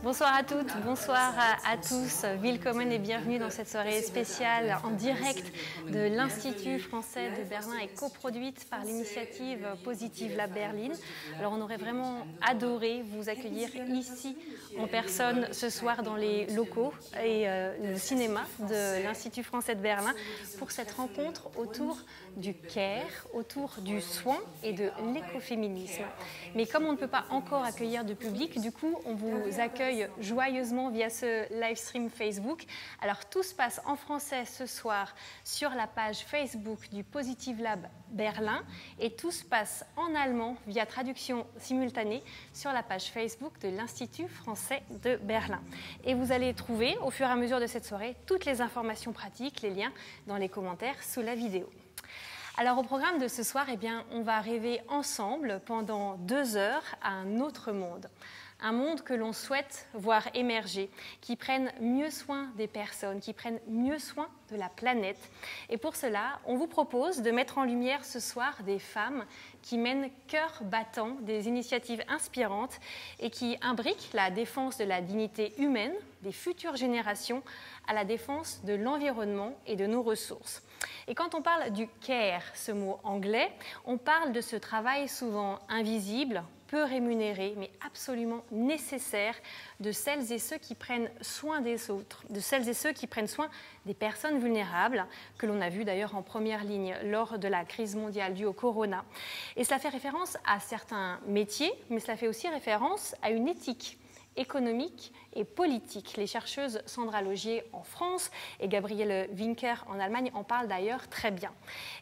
Bonsoir à toutes, bonsoir à tous. Willkommen et bienvenue dans cette soirée spéciale en direct de l'Institut français de Berlin et coproduite par l'initiative Positive Lab Berlin. Alors on aurait vraiment adoré vous accueillir ici en personne ce soir dans les locaux et le cinéma de l'Institut français de Berlin pour cette rencontre autour du care, autour du soin et de l'écoféminisme. Mais comme on ne peut pas encore accueillir de public, du coup on vous accueille joyeusement via ce live stream Facebook. Alors tout se passe en français ce soir sur la page Facebook du Positive Lab Berlin et tout se passe en allemand via traduction simultanée sur la page Facebook de l'Institut français de Berlin. Et vous allez trouver au fur et à mesure de cette soirée toutes les informations pratiques, les liens dans les commentaires sous la vidéo. Alors au programme de ce soir, on va rêver ensemble pendant 2 heures à un autre monde. Un monde que l'on souhaite voir émerger, qui prenne mieux soin des personnes, qui prenne mieux soin de la planète. Et pour cela, on vous propose de mettre en lumière ce soir des femmes qui mènent cœur battant des initiatives inspirantes et qui imbriquent la défense de la dignité humaine des futures générations à la défense de l'environnement et de nos ressources. Et quand on parle du care, ce mot anglais, on parle de ce travail souvent invisible, peu rémunéré, mais absolument nécessaire de celles et ceux qui prennent soin des autres, de celles et ceux qui prennent soin des personnes vulnérables, que l'on a vu d'ailleurs en première ligne lors de la crise mondiale due au corona. Et cela fait référence à certains métiers, mais cela fait aussi référence à une éthique économique et politique. Les chercheuses Sandra Logier en France et Gabriele Winker en Allemagne en parlent d'ailleurs très bien.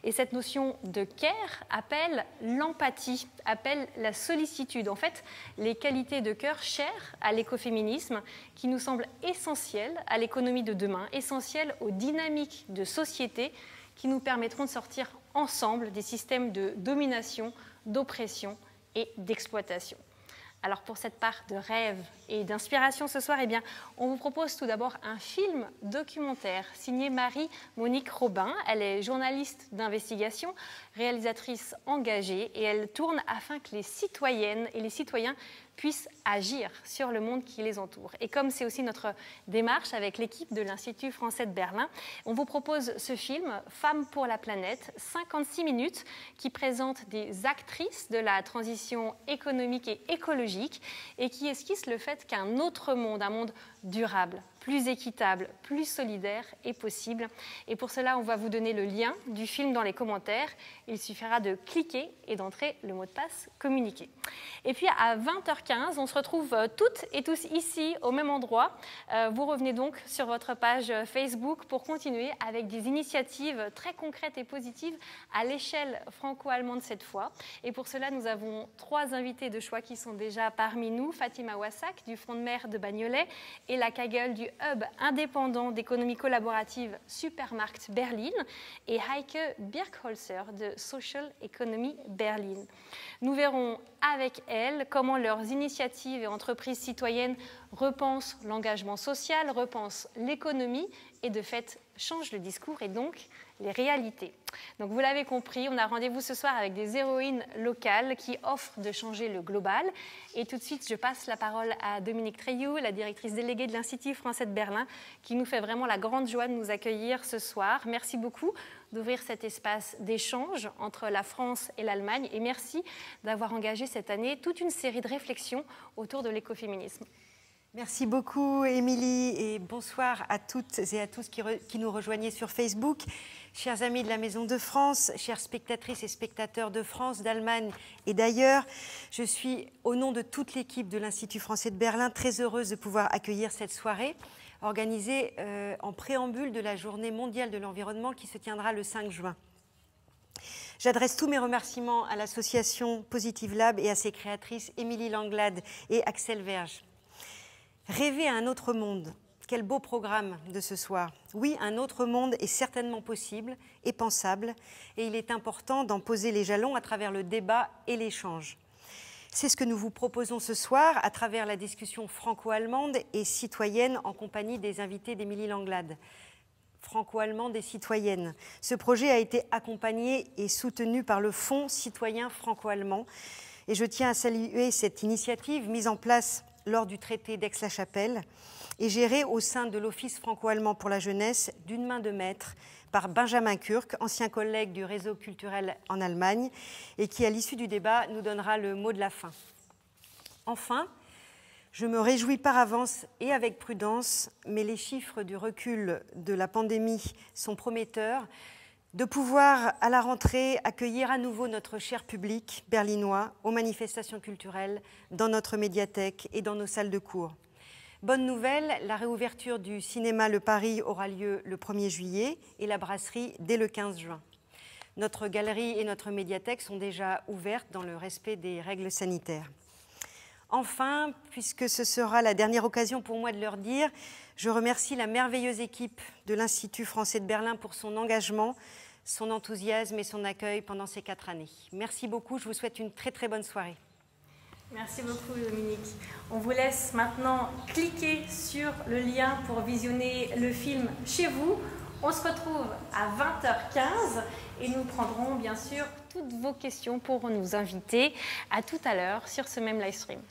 Et cette notion de care appelle l'empathie, appelle la sollicitude. En fait, les qualités de cœur chères à l'écoféminisme qui nous semblent essentielles à l'économie de demain, essentielles aux dynamiques de société qui nous permettront de sortir ensemble des systèmes de domination, d'oppression et d'exploitation. Alors pour cette part de rêve et d'inspiration ce soir, on vous propose tout d'abord un film documentaire signé Marie-Monique Robin. Elle est journaliste d'investigation, réalisatrice engagée et elle tourne afin que les citoyennes et les citoyens puissent agir sur le monde qui les entoure. Et comme c'est aussi notre démarche avec l'équipe de l'Institut français de Berlin, on vous propose ce film « Femmes pour la planète », 56 minutes, qui présente des actrices de la transition économique et écologique et qui esquisse le fait qu'un autre monde, un monde durable, plus équitable, plus solidaire est possible. Et pour cela, on va vous donner le lien du film dans les commentaires. Il suffira de cliquer et d'entrer le mot de passe communiqué. Et puis à 20h15, on se retrouve toutes et tous ici au même endroit. Vous revenez donc sur votre page Facebook pour continuer avec des initiatives très concrètes et positives à l'échelle franco-allemande cette fois. Et pour cela, nous avons 3 invités de choix qui sont déjà parmi nous. Fatima Wassak du Front de Mer de Bagnolet et la Kagel du hub indépendant d'économie collaborative Supermarkt Berlin et Heike Birkholzer de Social Economy Berlin. Nous verrons avec elles comment leurs initiatives et entreprises citoyennes repensent l'engagement social, repensent l'économie et de fait changent le discours et donc les réalités. Donc vous l'avez compris, on a rendez-vous ce soir avec des héroïnes locales qui offrent de changer le global. Et tout de suite, je passe la parole à Dominique Treilloux, la directrice déléguée de l'Institut français de Berlin, qui nous fait vraiment la grande joie de nous accueillir ce soir. Merci beaucoup d'ouvrir cet espace d'échange entre la France et l'Allemagne et merci d'avoir engagé cette année toute une série de réflexions autour de l'écoféminisme. Merci beaucoup, Émilie, et bonsoir à toutes et à tous qui nous rejoignez sur Facebook. Chers amis de la Maison de France, chères spectatrices et spectateurs de France, d'Allemagne et d'ailleurs, je suis, au nom de toute l'équipe de l'Institut français de Berlin, très heureuse de pouvoir accueillir cette soirée organisée en préambule de la Journée mondiale de l'environnement qui se tiendra le 5 juin. J'adresse tous mes remerciements à l'association Positive Lab et à ses créatrices Émilie Langlade et Axel Verge. Rêver à un autre monde, quel beau programme de ce soir. Oui, un autre monde est certainement possible et pensable et il est important d'en poser les jalons à travers le débat et l'échange. C'est ce que nous vous proposons ce soir à travers la discussion franco-allemande et citoyenne en compagnie des invités d'Émilie Langlade. Franco-allemande et citoyenne. Ce projet a été accompagné et soutenu par le Fonds citoyen franco-allemand et je tiens à saluer cette initiative mise en place lors du traité d'Aix-la-Chapelle et géré au sein de l'Office franco-allemand pour la jeunesse d'une main de maître par Benjamin Kurk, ancien collègue du réseau culturel en Allemagne, et qui, à l'issue du débat, nous donnera le mot de la fin. Enfin, je me réjouis par avance et avec prudence, mais les chiffres du recul de la pandémie sont prometteurs, de pouvoir, à la rentrée, accueillir à nouveau notre cher public berlinois aux manifestations culturelles, dans notre médiathèque et dans nos salles de cours. Bonne nouvelle, la réouverture du cinéma Le Paris aura lieu le 1er juillet et la brasserie dès le 15 juin. Notre galerie et notre médiathèque sont déjà ouvertes dans le respect des règles sanitaires. Enfin, puisque ce sera la dernière occasion pour moi de leur dire, je remercie la merveilleuse équipe de l'Institut français de Berlin pour son engagement, son enthousiasme et son accueil pendant ces 4 années. Merci beaucoup, je vous souhaite une très très bonne soirée. Merci beaucoup Dominique. On vous laisse maintenant cliquer sur le lien pour visionner le film chez vous. On se retrouve à 20h15 et nous prendrons bien sûr toutes vos questions pour nous inviter. À tout à l'heure sur ce même live stream.